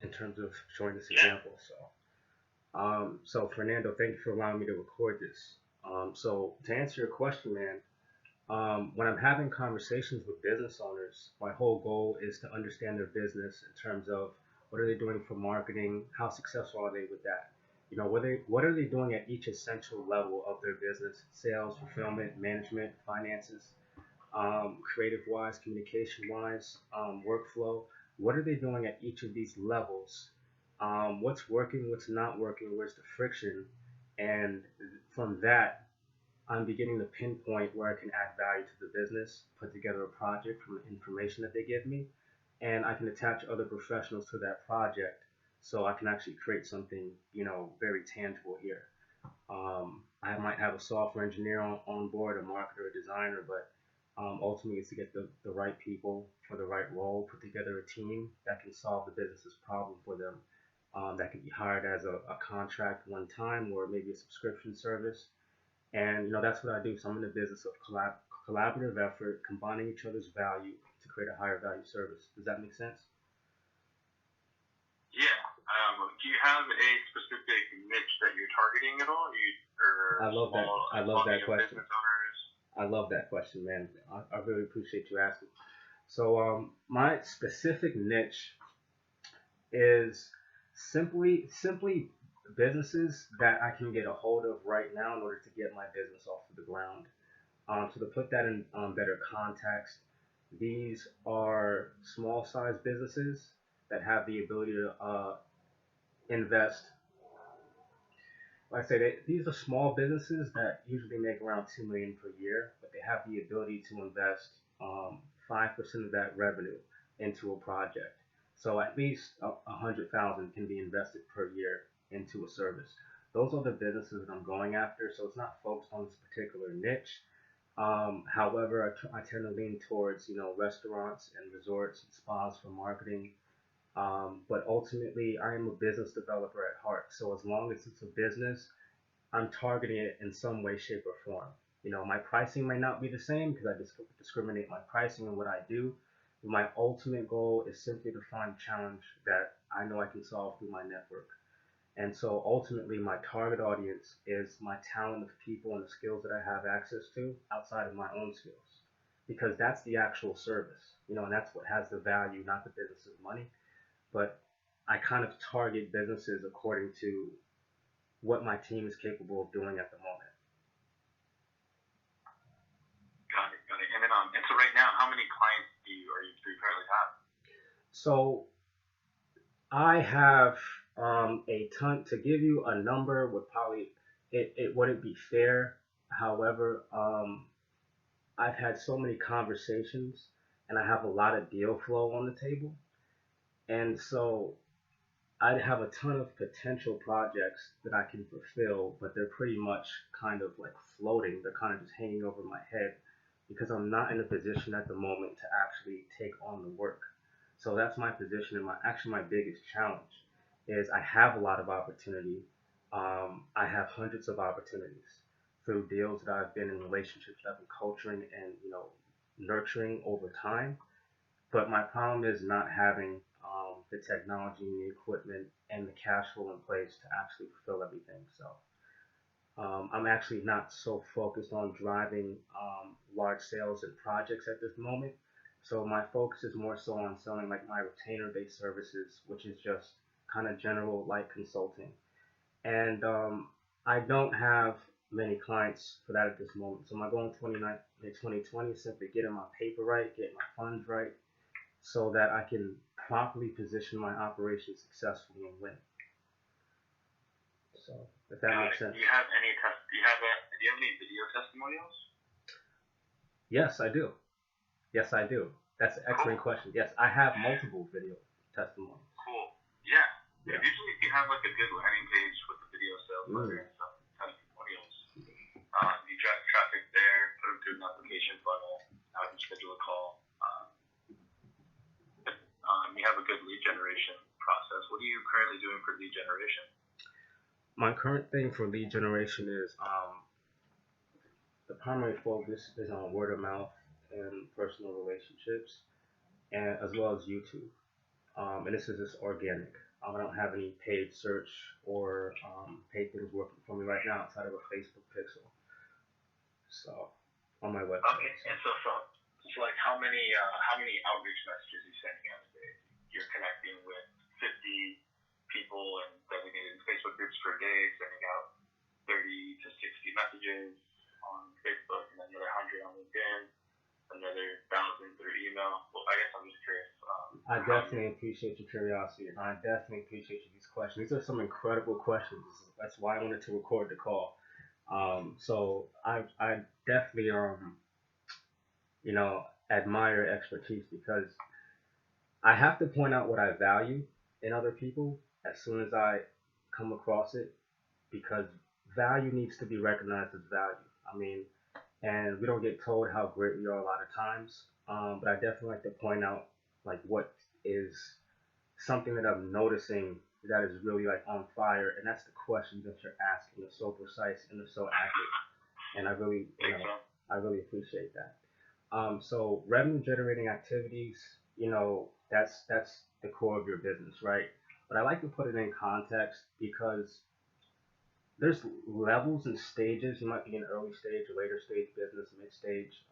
in terms of showing this Yeah. example. So Fernando, thank you for allowing me to record this. So to answer your question, man, when I'm having conversations with business owners, my whole goal is to understand their business in terms of what are they doing for marketing, how successful are they with that? You know, what are they doing at each essential level of their business, sales, fulfillment, management, finances, creative wise, communication wise, workflow. What are they doing at each of these levels? What's working, what's not working, where's the friction? And from that, I'm beginning to pinpoint where I can add value to the business, put together a project from the information that they give me, and I can attach other professionals to that project so I can actually create something, very tangible here. I might have a software engineer on board, a marketer, a designer, but ultimately it's to get the right people for the right role, put together a team that can solve the business's problem for them. That could be hired as a contract one time or maybe a subscription service. And that's what I do. So I'm in the business of collaborative effort, combining each other's value to create a higher value service. Does that make sense? Yeah. Do you have a specific niche that you're targeting at all? Or I love that. I love small that medium question. business owners? I love that question, man. I really appreciate you asking. So, my specific niche is simply businesses that I can get a hold of right now in order to get my business off of the ground. So to put that in better context, these are small size businesses that have the ability to invest. Like I say, these are small businesses that usually make around 2 million per year, but they have the ability to invest 5% of that revenue into a project. So at least 100,000 can be invested per year into a service. Those are the businesses that I'm going after. So it's not focused on this particular niche. However, I tend to lean towards restaurants and resorts and spas for marketing. But ultimately, I am a business developer at heart. So as long as it's a business, I'm targeting it in some way, shape, or form. My pricing might not be the same because I discriminate my pricing and what I do. But my ultimate goal is simply to find a challenge that I know I can solve through my network. And so ultimately, my target audience is my talent of people and the skills that I have access to outside of my own skills. Because that's the actual service, and that's what has the value, not the business's money. But I kind of target businesses according to what my team is capable of doing at the moment. Got it, got it. And so right now, how many clients do you currently have? So I have a ton to give you a number would probably it wouldn't be fair. However, I've had so many conversations and I have a lot of deal flow on the table. And so I'd have a ton of potential projects that I can fulfill, but they're pretty much kind of like floating. They're kind of just hanging over my head because I'm not in a position at the moment to actually take on the work. So that's my position and my biggest challenge is I have a lot of opportunity. I have hundreds of opportunities through deals that I've been in relationships that I've been culturing and nurturing over time. But my problem is not having the technology and the equipment and the cash flow in place to actually fulfill everything. So I'm actually not so focused on driving large sales and projects at this moment. So my focus is more so on selling like my retainer-based services, which is just kind of general like consulting. And I don't have many clients for that at this moment. So my goal in 2020 is simply getting my paper right, getting my funds right, so that I can properly position my operation successfully and win. So if that Got makes it. sense. Do you have any video testimonials? Yes, I do. Yes, I do. That's an excellent Cool. question. Yes, I have multiple video testimonies. Cool. Yeah. Yeah. Yeah. Usually, if you have like a good landing page with the video sales letter Mm. and stuff, testimonials, you drive traffic there, put them through an application funnel, have them schedule a call. You have a good lead generation process. What are you currently doing for lead generation? My current thing for lead generation is the primary focus is on word of mouth and personal relationships, and as well as YouTube. And this is just organic. I don't have any paid search or paid things working for me right now outside of a Facebook pixel. So on my website. Okay, and so like how many outreach messages are you sending out a day? You're connecting with 50 people and designated Facebook groups per day, sending out 30 to 60 messages on Facebook, and then another 100 on LinkedIn, another 1,000 through email. Well, I guess I'm just curious. I How you? definitely appreciate your curiosity, and I definitely appreciate you these questions. These are some incredible questions. That's why I wanted to record the call. So I definitely admire your expertise because I have to point out what I value in other people as soon as I come across it because value needs to be recognized as value. I mean, and we don't get told how great we are a lot of times. But I definitely like to point out like what is something that I'm noticing that is really like on fire, and that's the questions that you're asking. They're so precise and they're so accurate, and Thanks, man. I really appreciate that. So revenue generating activities, that's the core of your business, right? But I like to put it in context because there's levels and stages. You might be in early stage, later stage business, mid stage,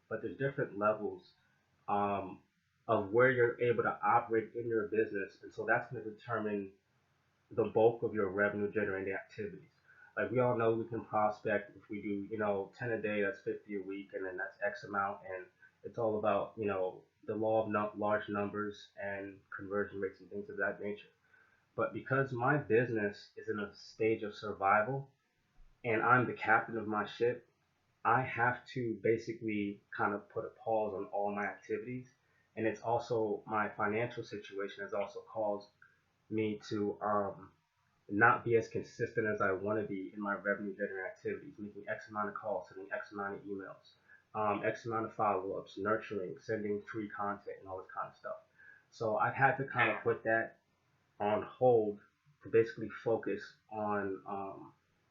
but there's different levels um, of where you're able to operate in your business, and so that's going to determine the bulk of your revenue generating activities. Like we all know we can prospect if we do, 10 a day, that's 50 a week, and then that's X amount. And it's all about, the law of large numbers and conversion rates and things of that nature. But because my business is in a stage of survival and I'm the captain of my ship, I have to basically kind of put a pause on all my activities. And it's also my financial situation has also caused me to not be as consistent as I want to be in my revenue generating activities, making X amount of calls, sending X amount of emails, X amount of follow ups, nurturing, sending free content, and all this kind of stuff. So I've had to kind of put that on hold to basically focus on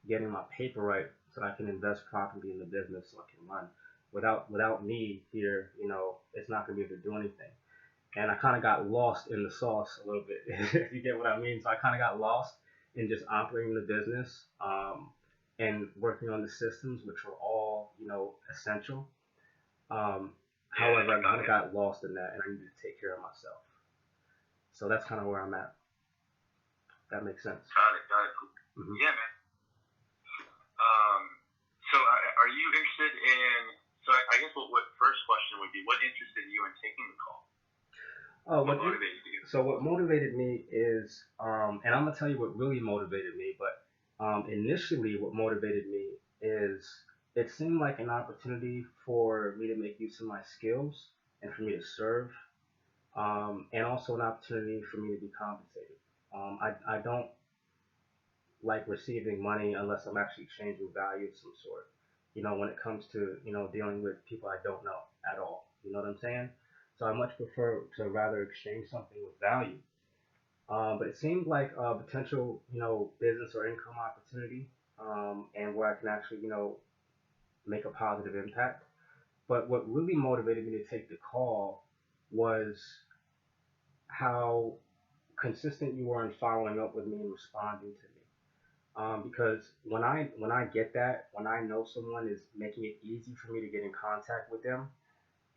getting my paper right so that I can invest properly in the business so I can run. Without me here, it's not going to be able to do anything. And I kind of got lost in the sauce a little bit, if you get what I mean. So I kind of got lost in just operating the business and working on the systems, which were all, essential. Um, Yeah, However, I kind of got lost in that and I needed to take care of myself. So that's kind of where I'm at. That makes sense. got it. Cool. Hmm. Yeah, man. Um, so are you interested in? So I guess what first question would be, what interested you in taking the call? Oh, What motivated you? so what motivated me is, and I'm gonna tell you what really motivated me, but initially what motivated me is it seemed like an opportunity for me to make use of my skills and for me to serve, and also an opportunity for me to be compensated. I don't like receiving money unless I'm actually exchanging value of some sort. When it comes to, dealing with people I don't know at all. You know what I'm saying? So I much prefer to rather exchange something with value. But it seemed like a potential, business or income opportunity, and where I can actually, make a positive impact. But what really motivated me to take the call was how consistent you were in following up with me and responding to me. Because when I get that, when I know someone is making it easy for me to get in contact with them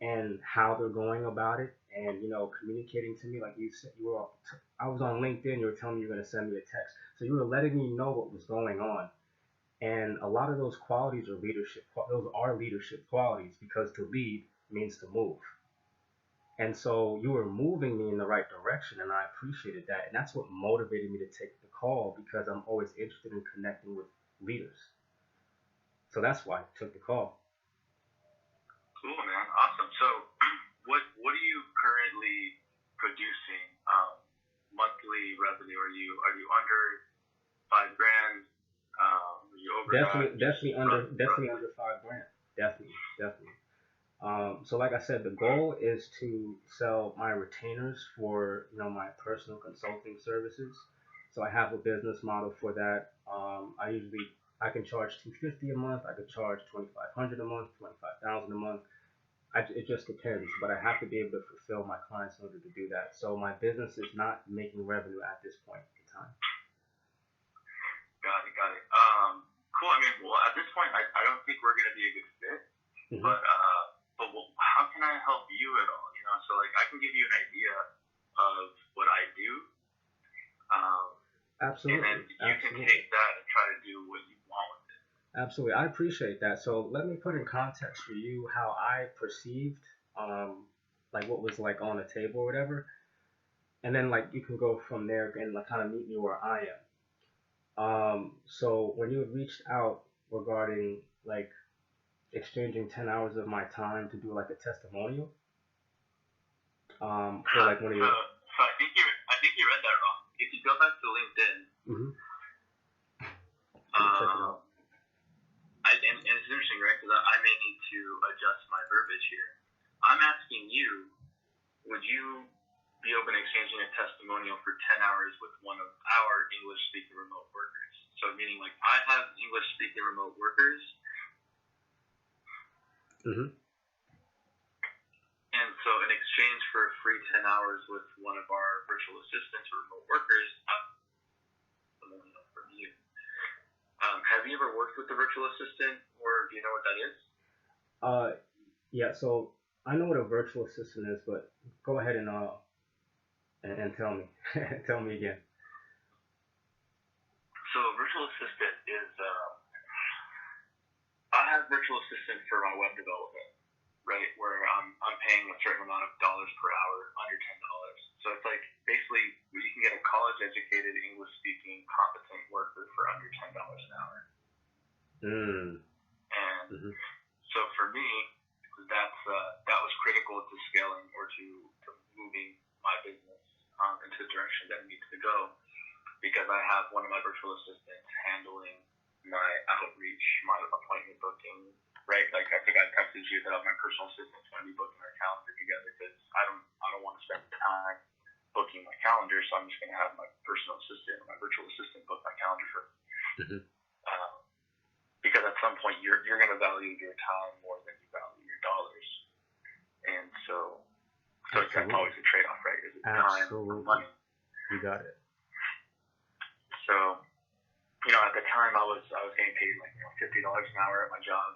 and how they're going about it, and communicating to me like you said, I was on LinkedIn. You were telling me you were going to send me a text, so you were letting me know what was going on. And a lot of those qualities are leadership. Those are leadership qualities because to lead means to move. And so you were moving me in the right direction, and I appreciated that. And that's what motivated me to take the call because I'm always interested in connecting with leaders. So that's why I took the call. Cool, man. Awesome. So, what are you currently producing? Monthly revenue? Are you under 5 grand? Are you over that? Definitely, Just definitely under 5 grand. Definitely, definitely. So like I said, the goal is to sell my retainers for my personal consulting services. So I have a business model for that. I can charge 250 a month. I could charge 2,500 a month, 25,000 a month. it just depends, but I have to be able to fulfill my clients in order to do that. So my business is not making revenue at this point in time. Got it, got it. Cool. I mean, well, at this point, I don't think we're gonna be a good fit, Mm-hmm. but well, how can I help you at all? You know, so like I can give you an idea of what I do, and then Absolutely, you can absolutely, take that and try to do what you want with it. absolutely. I appreciate that. So let me put in context for you how I perceived, um, like what was like on the table or whatever, and then like you can go from there and like kind of meet me where I am. So when you had reached out regarding like exchanging 10 hours of my time to do like a testimonial, for like one of So, your, so I think you read that wrong. If you go back to LinkedIn, mm-hmm. Let me check it um, out. and it's interesting, right? Because I may need to adjust my verbiage here. I'm asking you, would you be open to exchanging a testimonial for 10 hours with one of our English speaking remote workers? So, meaning like I have English speaking remote workers, Mm-hmm. and so in exchange for a free 10 hours with one of our virtual assistants or remote workers, testimonial from you. Have you ever worked with a virtual assistant, or do you know what that is? Yeah, so I know what a virtual assistant is, but go ahead and tell me, tell me again. So, a virtual assistant is I have virtual assistant for my web development, right? Where I'm paying a certain amount of dollars per hour, under $10. So it's like basically you can get a college educated English speaking competent worker for under $10 an hour. Mm. And Mm-hmm. so for me, that was critical to scaling or to moving my business into the direction that it needs to go, because I have one of my virtual assistants handling my outreach, my appointment booking, right? Like I think I texted you that my personal assistant's going to be booking our calendar together, because I don't want to spend time booking my calendar, so I'm just going to have my personal assistant or my virtual assistant book my calendar for me. Mm-hmm. Because at some point you're going to value your time more than you value your dollars, and so that's always a trade off, right? Is it time or money? You got it. So, you know, at the time I was getting paid like $50 an hour at my job,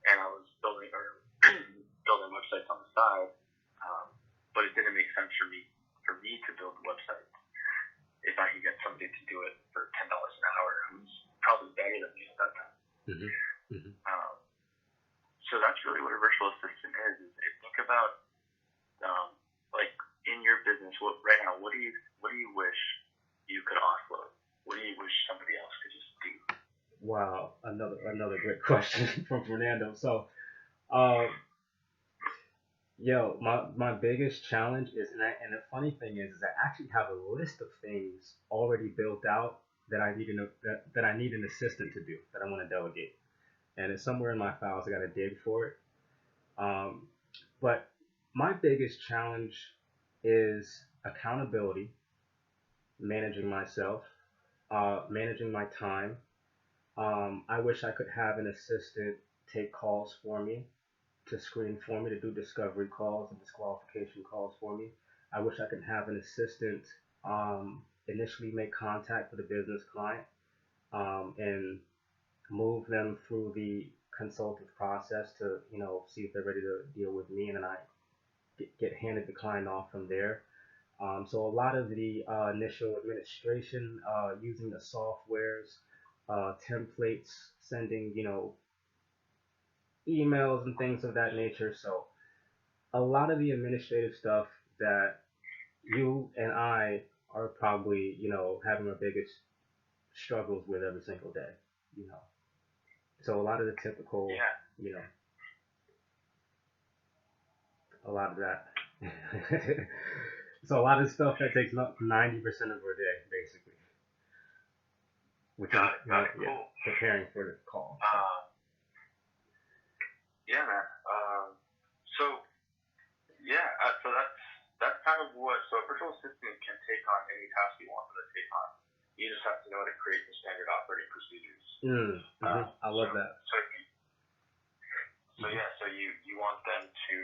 and I was building websites on the side, but it didn't make sense for me to build a website if I could get somebody to do it for $10 an hour who's probably better than me at that time. Mm-hmm. Mm-hmm. So that's really what a virtual assistant is think about like in your business, right now, what do you wish you could offload? What do you wish somebody else could just do? Wow, another great question from Fernando. So, my biggest challenge is, and the funny thing is I actually have a list of things already built out that that I need an assistant to do that I want to delegate, and it's somewhere in my files. I got to dig for it. Um, but my biggest challenge is accountability, managing myself, managing my time. I wish I could have an assistant take calls for me, to screen for me, to do discovery calls and disqualification calls for me. I wish I could have an assistant initially make contact with a business client, and move them through the consultative process to, see if they're ready to deal with me, and then I get handed the client off from there. So a lot of the initial administration, using the softwares, templates, sending, emails and things of that nature. So a lot of the administrative stuff that you and I are probably, having our biggest struggles with every single day, you know. So a lot of the typical, Yeah. A lot of that. So a lot of stuff that takes 90% of our day, basically, which is cool. preparing for the call. Yeah, man. So that's kind of what. So a virtual assistant can take on any task you want them to take on. You just have to know how to create the standard operating procedures. I love that. So yeah, so you want them to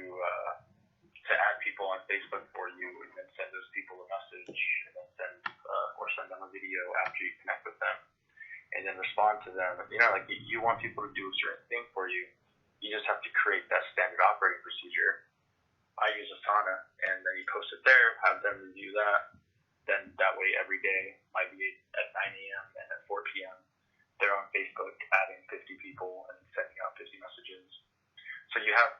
add people on Facebook for you, and then send those people a message, and then send them a video after you connect with them, and then respond to them. You know, like you want people to do a certain thing for you. You just have to create that standard operating procedure. I use Asana, and then you post it there, have them review that. Then that way, every day, might be at 9 a.m. and at 4 p.m., they're on Facebook adding 50 people and sending out 50 messages. So you have,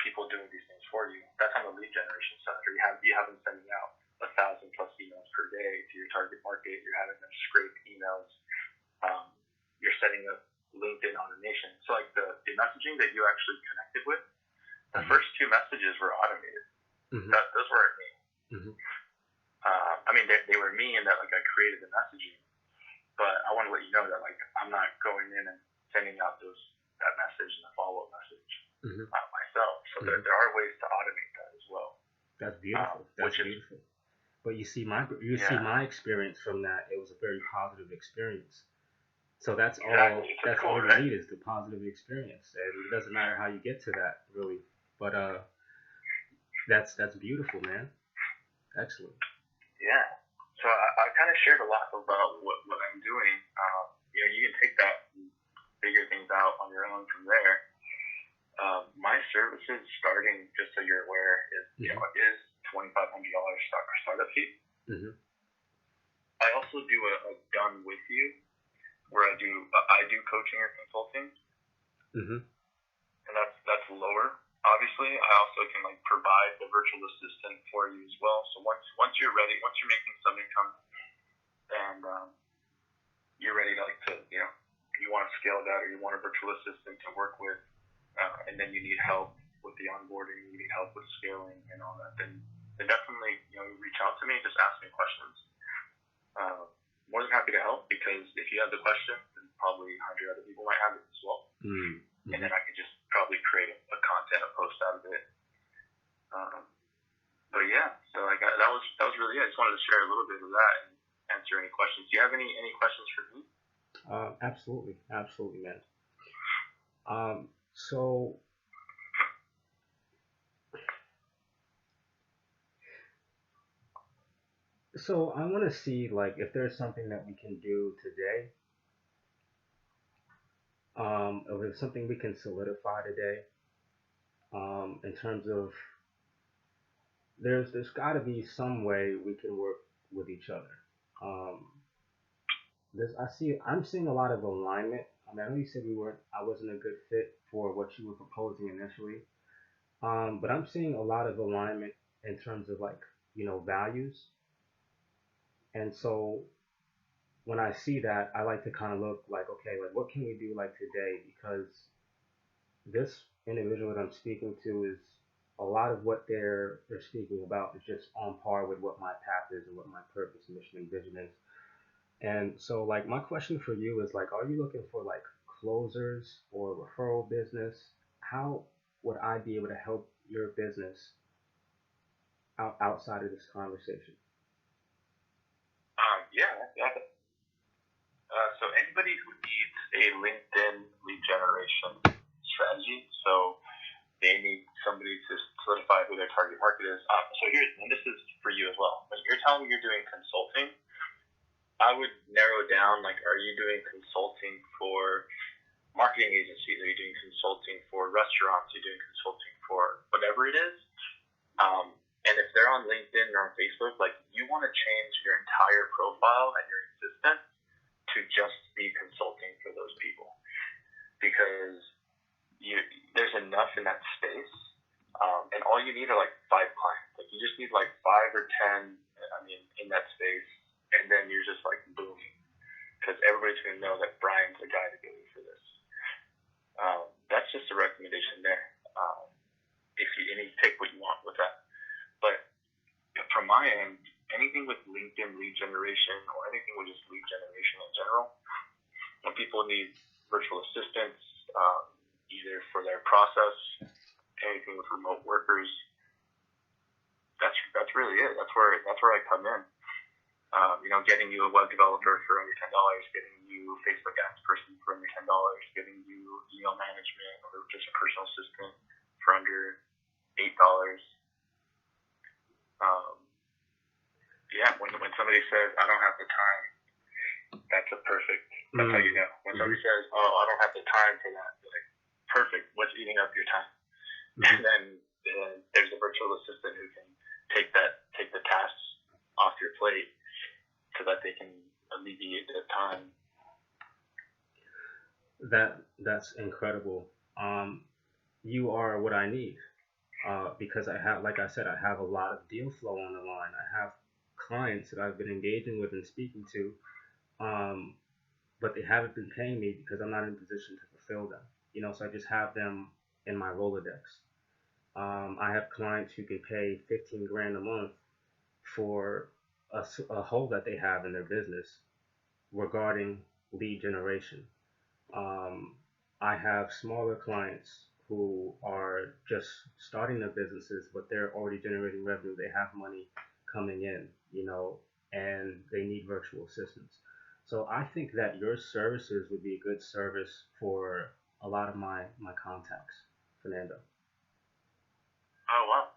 people doing these things for you. That's on the lead generation side. Or you have them sending out 1,000+ emails per day to your target market. You're having them scrape emails. You're setting up LinkedIn automation. So like the messaging that you actually connected with, the first two messages were automated. Those weren't me. I mean, they were me in that like I created the messaging, but I want to let you know that like I'm not going in and sending out that message and the follow-up message myself. So there are ways to automate that as well. That's beautiful. That's beautiful. But you see my experience from that. It was a very positive experience. So that's all. That's all you need is the positive experience, and it doesn't matter how you get to that, really. But that's beautiful, man. Excellent. Yeah. So I kind of shared a lot about what I'm doing. You can take that and figure things out on your own from there. My services starting, just so you're aware, is $2,500 startup fee. I also do a done with you, where I do coaching or consulting, and that's lower. Obviously, I also can like provide the virtual assistant for you as well. So once you're ready, once you're making some income, and you're ready to you want to scale that, or you want a virtual assistant to work with, and then you need help with the onboarding, you need help with scaling and all that, then definitely reach out to me, just ask me questions. More than happy to help, because if you have the question, then probably 100 other people might have it as well. And then I could just probably create a post out of it. But yeah, so like that was really it. I just wanted to share a little bit of that and answer any questions. Do you have any questions for me? Absolutely, man. So I want to see like if there's something that we can do today. If there's something we can solidify today. In terms of there's got to be some way we can work with each other. I'm seeing a lot of alignment. I mean, I know you said I wasn't a good fit for what you were proposing initially. But I'm seeing a lot of alignment in terms of like, values. And so when I see that, I like to kind of look like, okay, like what can we do like today? Because this individual that I'm speaking to is a lot of what they're speaking about is just on par with what my path is and what my purpose, mission, and vision is. And so like my question for you is like, are you looking for like closers or referral business? How would I be able to help your business outside of this conversation? So anybody who needs a LinkedIn lead generation strategy, so they need somebody to solidify who their target market is. And this is for you as well. When you're telling me you're doing consulting, I would narrow down, like, are you doing consulting for marketing agencies? Are you doing consulting for restaurants? Are you doing consulting for whatever it is? And if they're on LinkedIn or on Facebook, like, you want to change your entire profile and your existence to just be consulting for those people, because there's enough in that space, and all you need are like 5 clients. Like you just need like 5 or 10, in that space, and then you're just like booming, because everybody's gonna know that Brian's the guy to go for this. That's just a recommendation there. And you take what you want with that. But from my end, anything with LinkedIn lead generation or anything with just lead generation in general, when people need virtual assistants, either for their process, anything with remote workers, that's really it. That's where I come in. Getting you a web developer for under $10, getting you a Facebook ads person for under $10, getting you email management or just a personal assistant for under $8. Um, yeah, when somebody says I don't have the time, that's a perfect. That's how you know. When somebody says, "Oh, I don't have the time for that," you're like, perfect. What's eating up your time? And then there's a virtual assistant who can take the tasks off your plate so that they can alleviate the time. That's incredible. You are what I need. Because I have, like I said, I have a lot of deal flow on the line. I have clients that I've been engaging with and speaking to, um, but they haven't been paying me because I'm not in a position to fulfill them. So I just have them in my Rolodex. I have clients who can pay 15 grand a month for a hole that they have in their business regarding lead generation. Um, I have smaller clients who are just starting their businesses, but they're already generating revenue. They have money coming in, and they need virtual assistants. So I think that your services would be a good service for a lot of my contacts, Fernando. Oh wow.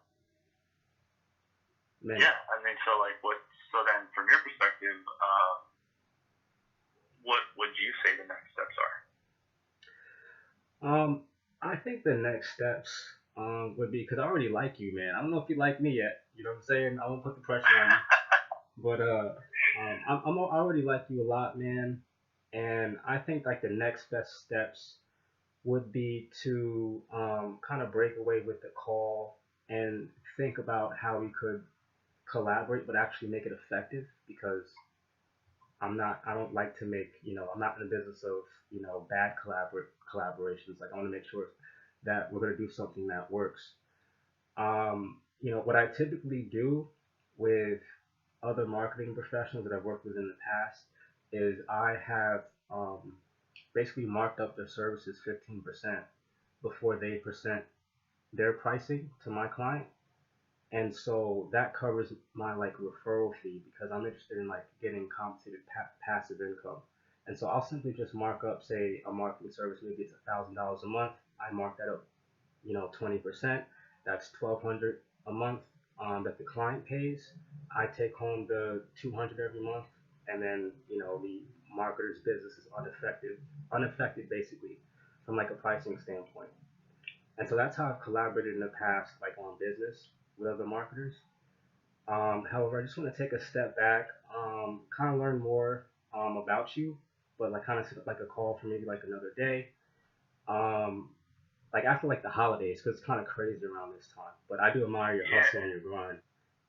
Man. Yeah, I mean, so like, what? So then, from your perspective, what would you say the next steps are? I think the next steps would be because I already like you, man. I don't know if you like me yet. You know what I'm saying? I won't put the pressure on you, but I already like you a lot, man. And I think like the next best steps would be to kind of break away with the call and think about how we could collaborate, but actually make it effective because I don't like to make, I'm not in the business of, bad collaborations. Like I want to make sure that we're going to do something that works. What I typically do with other marketing professionals that I've worked with in the past is I have basically marked up their services 15% before they present their pricing to my client. And so that covers my like referral fee because I'm interested in like getting compensated passive income. And so I'll simply just mark up, say, a marketing service, maybe it's $1,000 a month. I mark that up, 20%. That's 1,200 a month that the client pays. I take home the 200 every month, and then the marketer's business is unaffected basically from like a pricing standpoint. And so that's how I've collaborated in the past, like on business with other marketers. However, I just want to take a step back, kind of learn more about you, but like kind of set up like a call for maybe like another day, um, like after like the holidays, because it's kind of crazy around this time. But I do admire your hustle and your grind,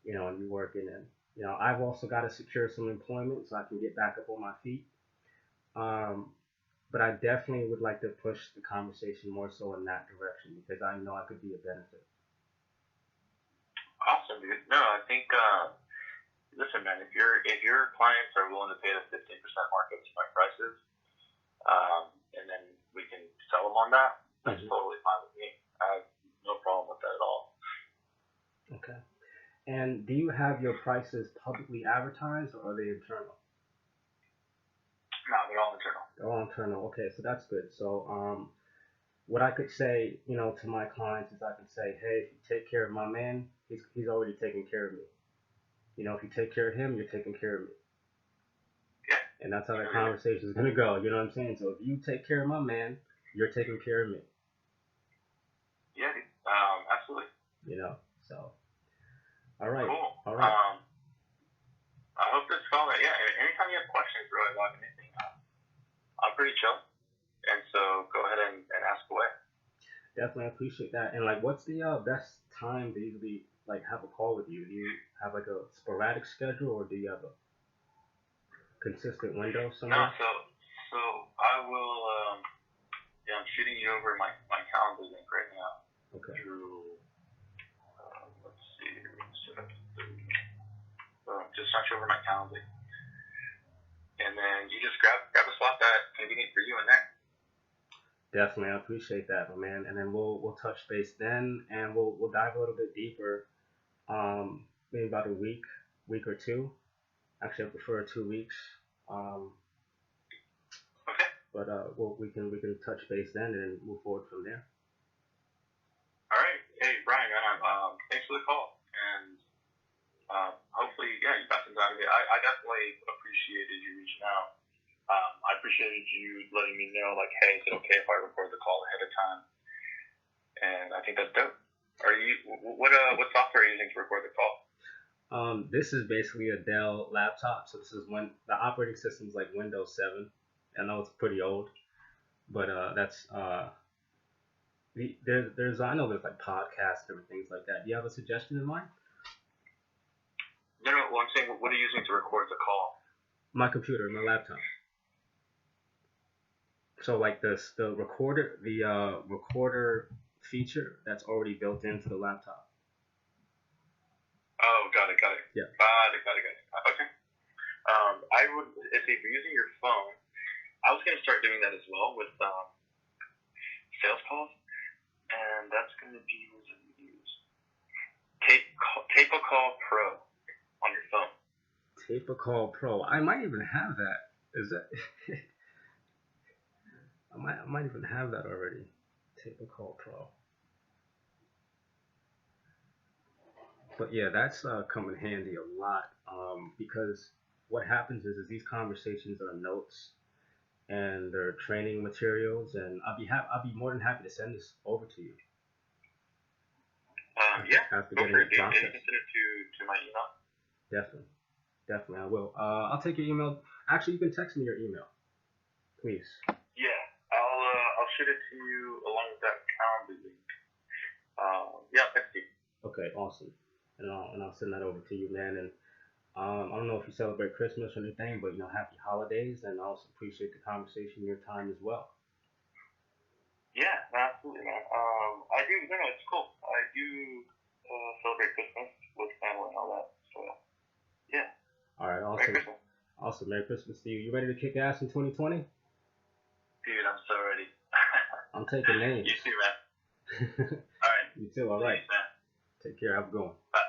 and you working. And I've also got to secure some employment so I can get back up on my feet. Um, but I definitely would like to push the conversation more so in that direction because I know I could be a benefit. Awesome, dude. No, I think. Listen, man. If your clients are willing to pay the 15% markup to my prices, and then we can sell them on that, that's totally fine with me. I have no problem with that at all. Okay. And do you have your prices publicly advertised or are they internal? No, they're all internal. They're all internal. Okay, so that's good. So what I could say, to my clients is I could say, hey, if you take care of my man, he's already taking care of me. If you take care of him, you're taking care of me. Yeah. And that's how the conversation is gonna go. You know what I'm saying? So if you take care of my man, you're taking care of me. Yeah, absolutely. So all right. Cool. All right. I hope this felt like, yeah, anytime you have questions really about anything, I'm pretty chill. And so go ahead and ask away. Definitely appreciate that. And like, what's the best time to usually like have a call with you? Do you have like a sporadic schedule, or do you have a consistent window somewhere? No, so I will. Yeah, I'm shooting you over my calendar link right now. Okay. Through. Let's see. Just shot you over my calendar, and then you just grab a slot that's convenient for you and there. Definitely, I appreciate that, my man. And then we'll touch base then, and we'll dive a little bit deeper. Maybe about a week or two, Actually, I prefer 2 weeks. Um, Okay. but we can touch base then and move forward from there. All right. Hey, Brian, man, thanks for the call. And hopefully, yeah, you got things out of it. I definitely appreciated you reaching out. I appreciated you letting me know, like, hey, is it okay if I record the call ahead of time? And I think that's dope. What software are you using to record the call? This is basically a Dell laptop, so this is when the operating system is like Windows 7. I know it's pretty old, but that's there's I know there's like podcasts and things like that. Do you have a suggestion in mind? No, no. Well, I'm saying, what are you using to record the call? My computer, my laptop. So like the recorder feature that's already built into the laptop. Oh, got it. Yeah. Got it. Okay. I would, if you're using your phone, I was gonna start doing that as well with sales calls, and that's gonna be what you use. Tape a call Pro on your phone. Tape a call Pro. I might even have that. Is that? I might even have that already. Tape a call Pro. But yeah, that's come in handy a lot because what happens is these conversations are notes and they're training materials, and I'll be more than happy to send this over to you. Yeah. After Go getting for the it. Can you process. send it to my email? Definitely, I will. I'll take your email. Actually, you can text me your email, please. Yeah. I'll shoot it to you along with that calendar link. Yeah. Thank you. Okay, awesome. And I'll send that over to you, man. And I don't know if you celebrate Christmas or anything, but happy holidays, and I also appreciate the conversation, your time as well. Yeah, absolutely, man. I do. No, no, it's cool. I do celebrate Christmas with family and all that. So, yeah. All right, Merry awesome. Christmas. Awesome. Merry Christmas to you. You ready to kick ass in 2020? Dude, I'm so ready. I'm taking names. You too, man. All right. You too. All right. Thanks, man. Take care. Have a good one. Bye.